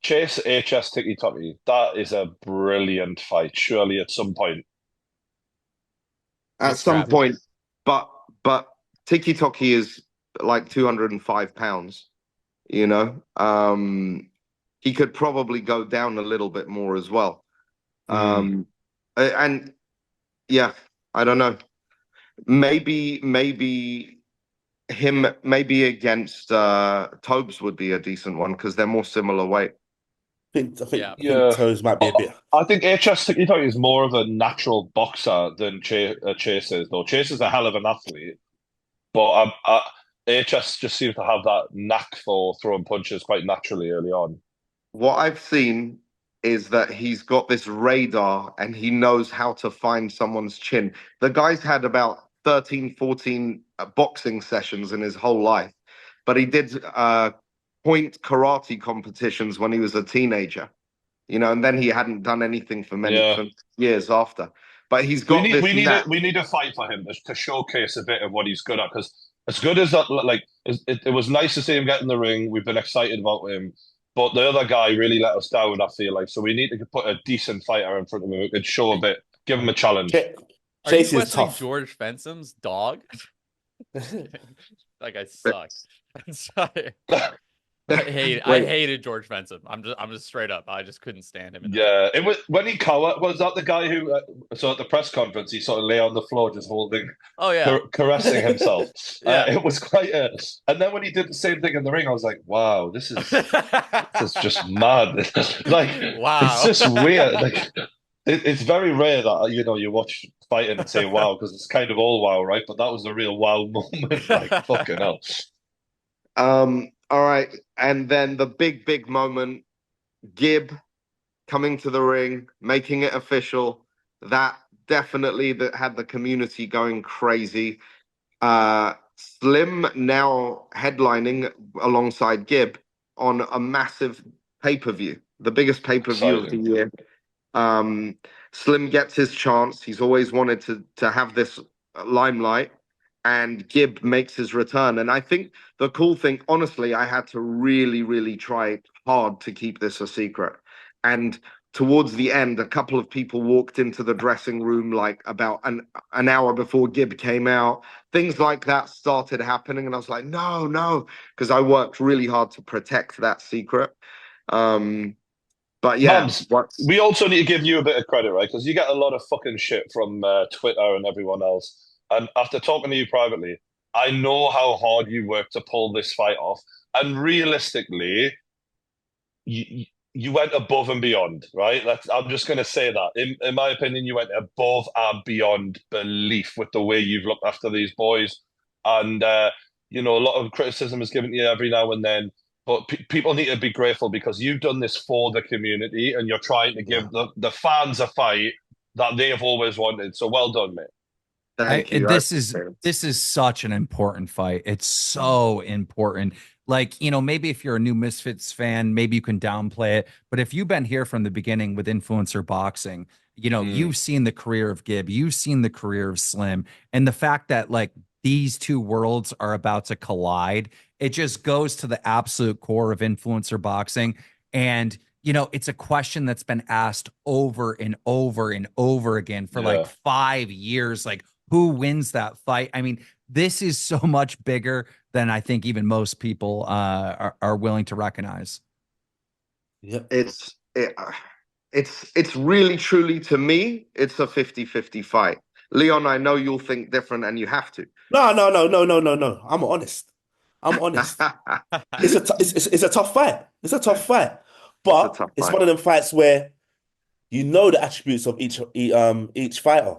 Chase HS Tiki Toki. That is a brilliant fight. Surely at some point. At It's some scrappy. point, but Tiki Toki is like 205 pounds, you know. He could probably go down a little bit more as well. And yeah, I don't know. Maybe maybe against Tobes would be a decent one because they're more similar weight. I think Yeah. Toes might be a bit. I think HS Tiki Toki is more of a natural boxer than Chase is, though. Chase is a hell of an athlete, but HS just seems to have that knack for throwing punches quite naturally early on. What I've seen is that he's got this radar and he knows how to find someone's chin. The guy's had about 13, 14 boxing sessions in his whole life, but he did point karate competitions when he was a teenager, you know, and then he hadn't done anything for years after. But he's got this knack. We need a fight for him to showcase a bit of what he's good at, because as good as that, like it was nice to see him get in the ring. We've been excited about him. But the other guy really let us down, I feel like. So we need to put a decent fighter in front of him who could show a bit, give him a challenge. Chase Are you is questioning tough. George Fensom's dog? That guy sucks. I'm sorry. I hated George Fensom. I'm just straight up. I just couldn't stand him. It was when he cowered. Was that the guy who? So at the press conference, he sort of lay on the floor, just holding, Oh yeah, caressing himself. Yeah. It was quite. And then when he did the same thing in the ring, I was like, "Wow, this is just mad." Like, Wow. it's just weird. Like, it's very rare that you watch fighting and say "wow" because it's kind of all wow, right? But that was a real wow moment. Like, fucking hell. All right, and then the big moment, Gibb coming to the ring, making it official. That definitely had the community going crazy. Slim now headlining alongside Gibb on a massive pay-per-view, the biggest pay-per-view of the year. Slim gets his chance. He's always wanted to have this limelight, and Gibb makes his return. And I think the cool thing, honestly, I had to really try hard to keep this a secret. And towards the end, a couple of people walked into the dressing room like about an hour before Gibb came out. Things like that started happening, and I was like, no, because I worked really hard to protect that secret. But yeah, we also need to give you a bit of credit, right? Because you get a lot of fucking shit from Twitter and everyone else. And after talking to you privately, I know how hard you worked to pull this fight off. And realistically, you went above and beyond, right? I'm just going to say that. In my opinion, you went above and beyond belief with the way you've looked after these boys. And a lot of criticism is given to you every now and then. But people need to be grateful because you've done this for the community and you're trying to give the fans a fight that they have always wanted. So well done, mate. Thank you. This is such an important fight. It's so important. Like, maybe if you're a new Misfits fan, maybe you can downplay it. But if you've been here from the beginning with influencer boxing, you've seen the career of Gib, you've seen the career of Slim, and the fact that like these two worlds are about to collide, it just goes to the absolute core of influencer boxing. And it's a question that's been asked over and over and over again for like 5 years. Like, who wins that fight? I mean, this is so much bigger than I think even most people are willing to recognize. Yeah, it's really truly, to me, it's a 50-50 fight. Leon, I know you'll think different, and you have to. No. I'm honest. It's a tough fight. It's a tough fight, but it's one of them fights where the attributes of each fighter.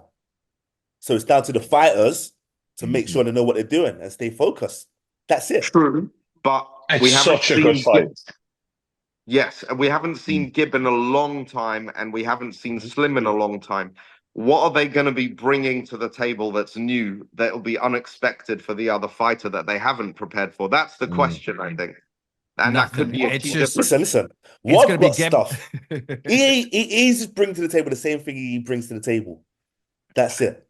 So it's down to the fighters to make sure they know what they're doing and stay focused. That's it. True, but we haven't seen a good fight. Yes, and we haven't seen Gib in a long time, and we haven't seen Slim in a long time. What are they going to be bringing to the table that's new, that will be unexpected for the other fighter that they haven't prepared for? That's the question, I think. And Nothing. That could be It's just listen. What got stuff? He's bringing to the table the same thing he brings to the table. That's it.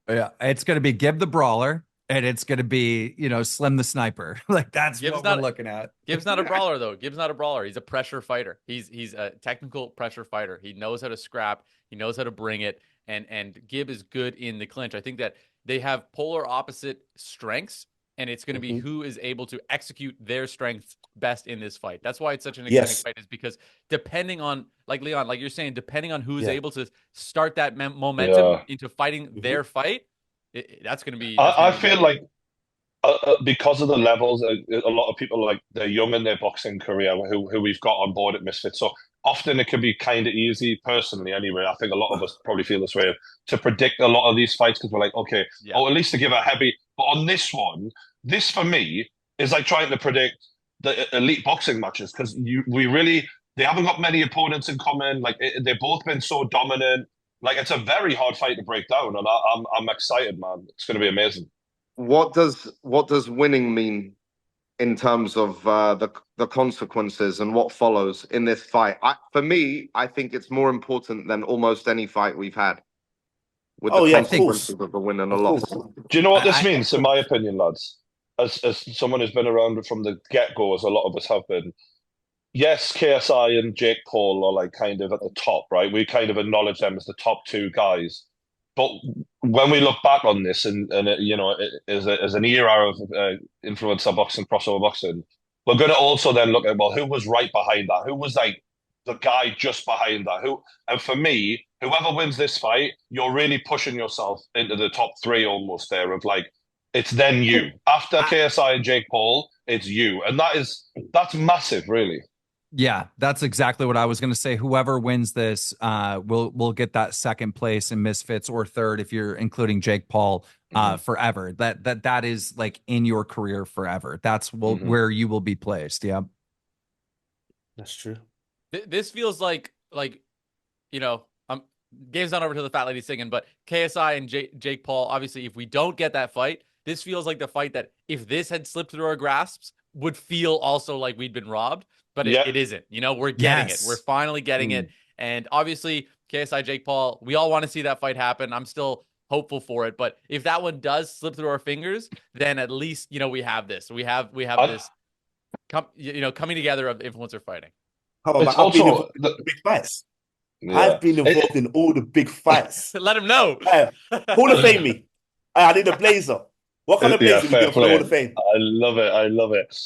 Yeah, it's going to be Gib the Brawler, and it's going to be, Slim the Sniper. Like, that's Gibbs what we're looking at. Gibbs not a brawler, though. Gibbs not a brawler. He's a pressure fighter. He's a technical pressure fighter. He knows how to scrap. He knows how to bring it. And Gib is good in the clinch. I think that they have polar opposite strengths, and it's going to be who is able to execute their strengths best in this fight. That's why it's such an exciting fight, is because depending on, like Leon, like you're saying, depending on who's able to start that momentum into fighting their fight, that's going to be. I feel like because of the levels, a lot of people, like, they're young in their boxing career who we've got on board at Misfits. So often it can be kind of easy, personally anyway. I think a lot of us probably feel this way, to predict a lot of these fights because we're like, okay, at least to give a heavy. But on this one, this for me is like trying to predict the elite boxing matches, because they haven't got many opponents in common. Like, they've both been so dominant. Like, it's a very hard fight to break down, and I'm excited, man. It's going to be amazing. What does winning mean in terms of the consequences and what follows in this fight? For me, I think it's more important than almost any fight we've had, with the consequences of the win and a loss. Do you know what this means, in my opinion, lads? As someone who's been around from the get-go, as a lot of us have been, yes, KSI and Jake Paul are like kind of at the top, right? We kind of acknowledge them as the top two guys. But when we look back on this, and as an era of influencer boxing, crossover boxing, we're going to also then look at, well, who was right behind that? Who was like the guy just behind that? And for me, whoever wins this fight, you're really pushing yourself into the top three almost there, of like, it's then you. After KSI and Jake Paul, it's you. And that's massive, really. Yeah, that's exactly what I was going to say. Whoever wins this will get that second place in Misfits, or third if you're including Jake Paul, forever. That is like in your career forever. That's where you will be placed. Yeah, that's true. This feels like game's not over to the fat lady singing, but KSI and Jake Paul. Obviously, if we don't get that fight, this feels like the fight that, if this had slipped through our grasps, would feel also like we'd been robbed. But it isn't. We're getting it. We're finally getting it. And obviously, KSI, Jake Paul, we all want to see that fight happen. I'm still hopeful for it. But if that one does slip through our fingers, then at least, we have this. We have this coming together of influencer fighting. I've been involved in the big fights. I've been involved in all the big fights. Let him know. Hall of Fame me. I need a blazer. What kind of blazer we get for the Hall of Fame? I love it.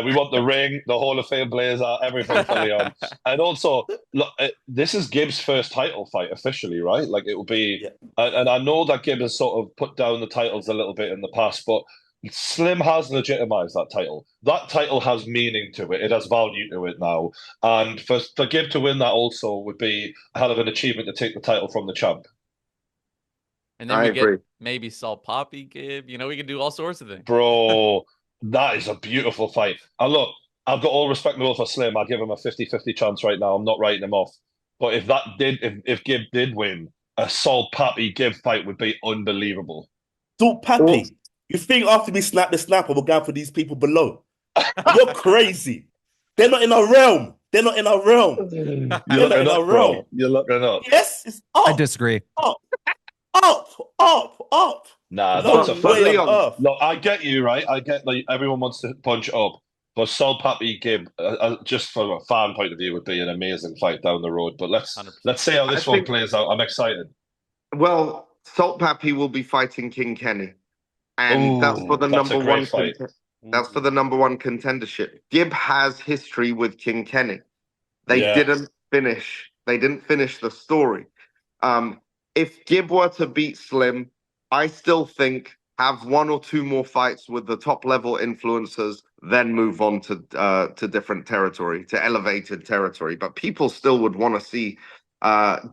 We want the ring, the Hall of Fame blazer, everything for Leon. And also, look, this is Gibbs' first title fight officially, right? Like, it will be, and I know that Gibbs has sort of put down the titles a little bit in the past, but Slim has legitimized that title. That title has meaning to it. It has value to it now. And for Gibbs to win that also would be a hell of an achievement to take the title from the champ. And then we get maybe Salt Poppy Gib. We can do all sorts of things. Bro, That is a beautiful fight. And look, I've got all respect in the world for Slim. I'd give him a 50-50 chance right now. I'm not writing him off. But if Gib did win, a Sol Pappy Gib fight would be unbelievable. Salt Pappy, you think after we snap the snapper, we're going for these people below? You're crazy. They're not in our realm. They're not in our realm. You're not looking in up, our bro. realm. You're looking up. Yes, it's up. I disagree. Up, up. Nah, No that's a but way fact. on Leon, earth. Look, I get you, right? I get like everyone wants to punch up, but Sol Pappy Gib, just from a fan point of view, would be an amazing fight down the road. But let's 100%. see how I this one think, plays out. I'm excited. well, Salt Pappy will be fighting King Kenny, and that's for Ooh, the that's a number great one. fight. That's for the number one contendership. Gib has history with King Kenny. They Yeah. didn't finish. They didn't finish the story. If Gib were to beat Slim, I still think have one or two more fights with the top level influencers, then move on to different territory, to elevated territory. But people still would want to see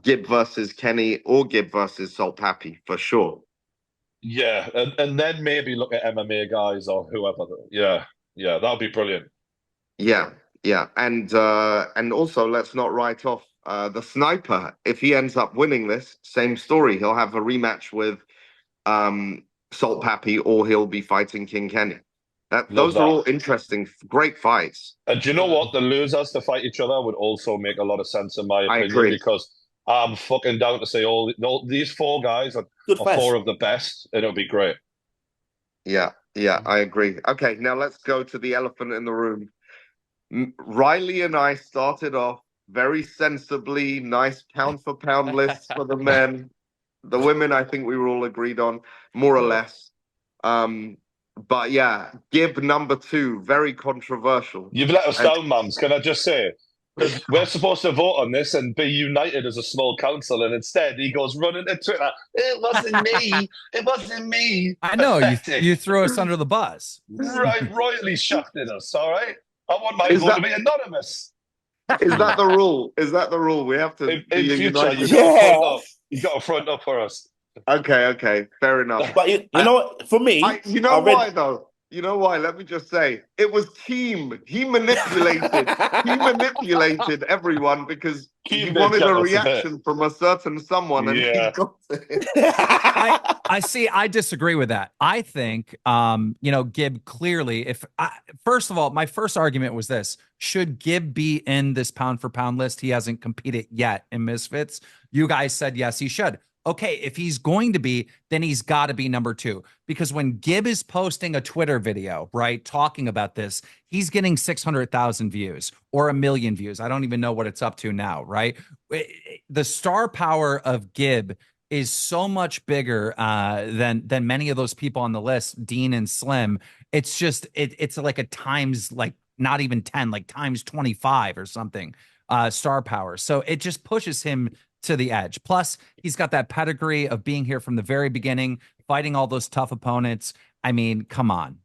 Gib versus Kenny or Gib versus Salt Pappy for sure. Yeah, and then maybe look at MMA guys or whoever. Yeah, that would be brilliant. Yeah, and also let's not write off the sniper. If he ends up winning this, same story. He'll have a rematch with Salt Pappy, or he'll be fighting King Kenny. Those are all interesting, great fights. And do you know what? The losers to fight each other would also make a lot of sense in my I opinion, agree. because I'm fucking down to say all these four guys are Good fights. four of the best, and it'll be great. Yeah, I agree. Okay, now let's go to the elephant in the room. Riley and I started off very sensibly, nice pound for pound lists for the men. The women, I think we were all agreed on, more or less. But yeah, Gib number 2, very controversial. You've let us down, Mams. Can I just say? Because we're supposed to vote on this and be united as a small council, and instead he goes running to Twitter. It wasn't me. It wasn't me. I know Pathetic. you threw us under the bus. Right, royally shafted us. All right. I want my Is vote to that- be anonymous. Is that the rule? Is that the rule? We have to In be a future, united. you got to front up for us. Okay, fair enough. But you know what? For me, You know why though? You know why? Let me just say, it was Keem. He manipulated. He manipulated everyone because he Keem wanted did a get us a bit. reaction from a certain someone, and he Yeah. got it. I see. I disagree with that. I think, Gib clearly. First of all, my first argument was this: should Gib be in this pound for pound list? He hasn't competed yet in Misfits. You guys said yes, he should. Okay, if he's going to be, then he's got to be number 2. Because when Gib is posting a Twitter video, right, talking about this, he's getting 600,000 views or 1 million views. I don't even know what it's up to now, right? The star power of Gib is so much bigger than many of those people on the list, Dean and Slim. It's just it's like a times, like not even 10, like times 25 or something, star power. So it just pushes him to the edge. Plus, he's got that pedigree of being here from the very beginning, fighting all those tough opponents. I mean, come on.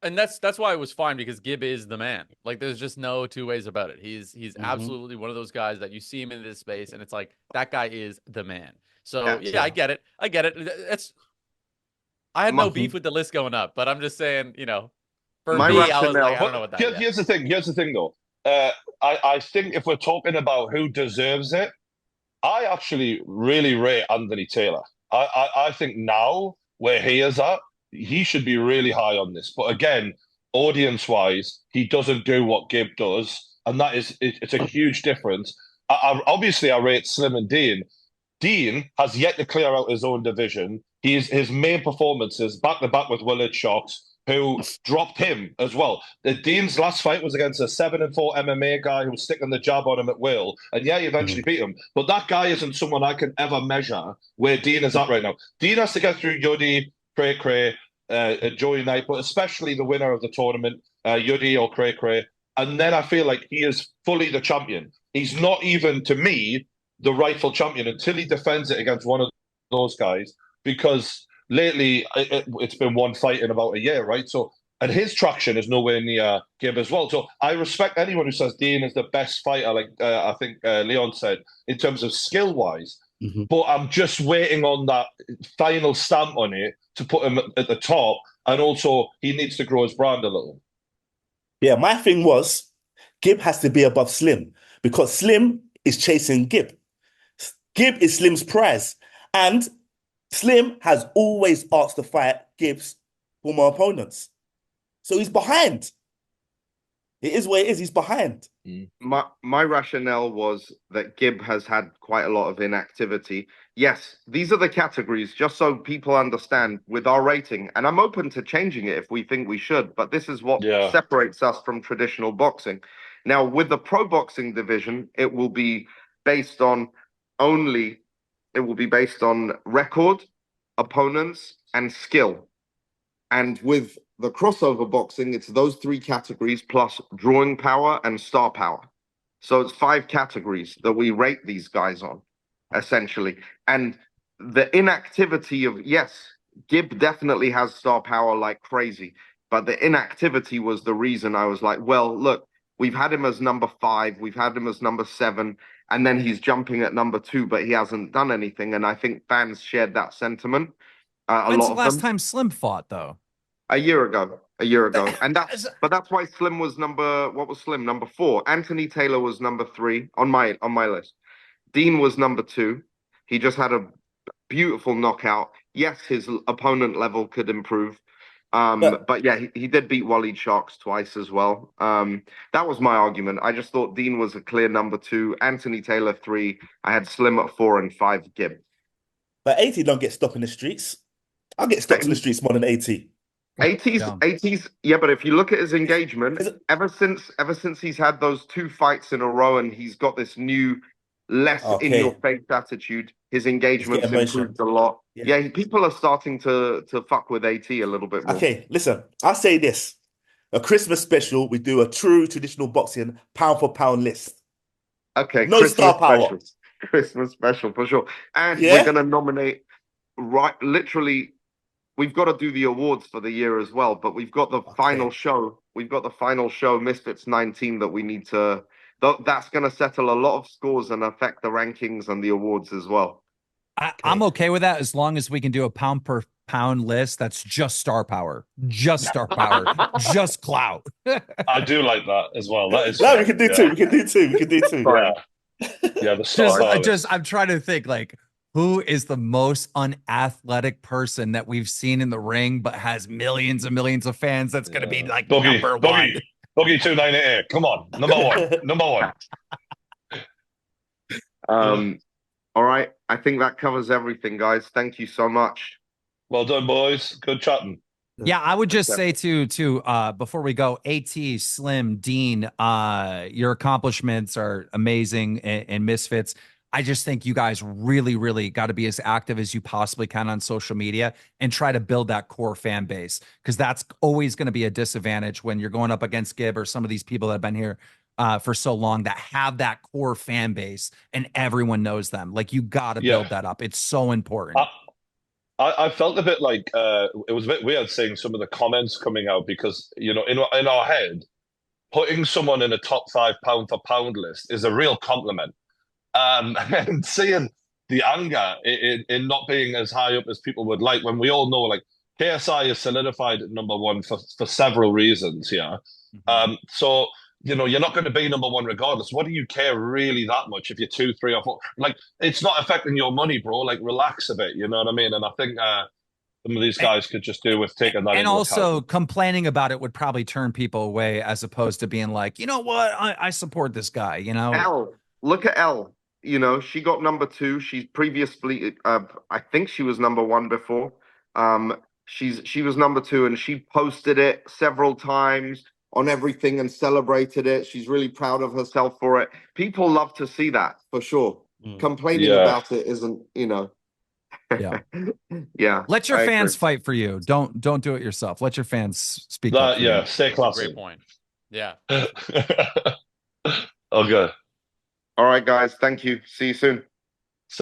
And that's why it was fine, because Gib is the man. Like, there's just no two ways about it. He's absolutely one of those guys that you see him in this space, and it's like, that guy is the man. So yeah. I get it. I had no beef with the list going up, but I'm just saying, for My me, I was rationale- like, I don't know what that is. Here's the thing, though. I think if we're talking about who deserves it, I actually really rate Anthony Taylor. I think now where he is at, he should be really high on this. But again, audience-wise, he doesn't do what Gib does, and it's a huge difference. Obviously, I rate Slim and Dean. Dean has yet to clear out his own division. His main performances back-to-back with Willard Shocks, who dropped him as well. Dean's last fight was against a 7-4 MMA guy who was sticking the jab on him at will. And yeah, he eventually beat him. But that guy isn't someone I can ever measure where Dean is at right now. Dean has to get through Yudi, Cray, Joey Knight, but especially the winner of the tournament, Yudi or Cray. And then I feel like he is fully the champion. He's not even, to me, the rightful champion until he defends it against one of those guys, because lately, it's been one fight in about a year, right? So, and his traction is nowhere near Gib as well. So I respect anyone who says Dean is the best fighter, like I think Leon said, in terms of skill-wise. But I'm just waiting on that final stamp on it to put him at the top. And also, he needs to grow his brand a little. Yeah, my thing was Gib has to be above Slim because Slim is chasing Gib. Gib is Slim's prize. And Slim has always asked to fight Gibbs former opponents. So he's behind. It is what it is. He's behind. My rationale was that Gibb has had quite a lot of inactivity. Yes, these are the categories, just so people understand with our rating. And I'm open to changing it if we think we should, but this is what separates us from traditional boxing. Now, with the pro boxing division, it will be based on record, opponents, and skill. And with the crossover boxing, it's those three categories plus drawing power and star power. So it's 5 categories that we rate these guys on, essentially. And the inactivity of, yes, Gibb definitely has star power like crazy, but the inactivity was the reason I was like, well, look, we've had him as number 5, we've had him as number 7, and then he's jumping at number 2, but he hasn't done anything. And I think fans shared that sentiment. When's the last time Slim fought, though? A year ago, and that's why Slim was what was Slim? Number 4. Anthony Taylor was number 3 on my list. Dean was number 2. He just had a beautiful knockout. Yes, his opponent level could improve. But yeah, he did beat Waleed Sharks twice as well. That was my argument. I just thought Dean was a clear number 2, Anthony Taylor 3. I had Slim at 4 and 5 Gibb. But 80 don't get stopped in the streets. I'll get stopped in the streets more than 80. 80s, yeah, but if you look at his engagement, ever since he's had those 2 fights in a row and he's got this new, less in your face attitude, his engagement's improved a lot. Yeah, people are starting to fuck with AT a little bit more. Okay, listen, I'll say this. A Christmas special, we do a true traditional boxing pound for pound list. Okay, no star power. Christmas special for sure. And we're gonna nominate literally. We've got to do the awards for the year as well, but we've got the final show. We've got the final show, Misfits 19, that we need to. That's going to settle a lot of scores and affect the rankings and the awards as well. I'm okay with that as long as we can do a pound per pound list that's just star power, just clout. I do like that as well. That is. No, we can do 2. We can do 2. We can do 2. Yeah, the star. I'm trying to think like. Who is the most unathletic person that we've seen in the ring, but has millions and millions of fans? That's going to be like number 1. Boogie 298. Come on, number 1. Number 1. All right. I think that covers everything, guys. Thank you so much. Well done, boys. Good chatting. Yeah, I would just say to before we go, AT, Slim, Dean, your accomplishments are amazing, and Misfits. I just think you guys really, really got to be as active as you possibly can on social media and try to build that core fan base, because that's always going to be a disadvantage when you're going up against Gibb or some of these people that have been here for so long that have that core fan base and everyone knows them. Like, you got to build that up. It's so important. I felt a bit like it was a bit weird seeing some of the comments coming out because, you know, in our head, putting someone in a top 5 pound for pound list is a real compliment. And seeing the anger in not being as high up as people would like, when we all know, like, KSI is solidified at number 1 for several reasons. Yeah. So, you know, you're not going to be number 1 regardless. What do you care really that much if you're 2, 3, or 4? Like, it's not affecting your money, bro. Like, relax a bit. You know what I mean? And I think some of these guys could just do with taking that. And also, complaining about it would probably turn people away, as opposed to being like, you know what, I support this guy. You know, look at Elle. You know, she got number 2. She's previously, I think she was number 1 before. She was number 2, and she posted it several times on everything and celebrated it. She's really proud of herself for it. People love to see that for sure. Complaining about it isn't, you know. Yeah. Let your fans fight for you. Don't do it yourself. Let your fans speak up. Yeah, stay classy. Great point. Yeah. Okay. All right, guys. Thank you. See you soon.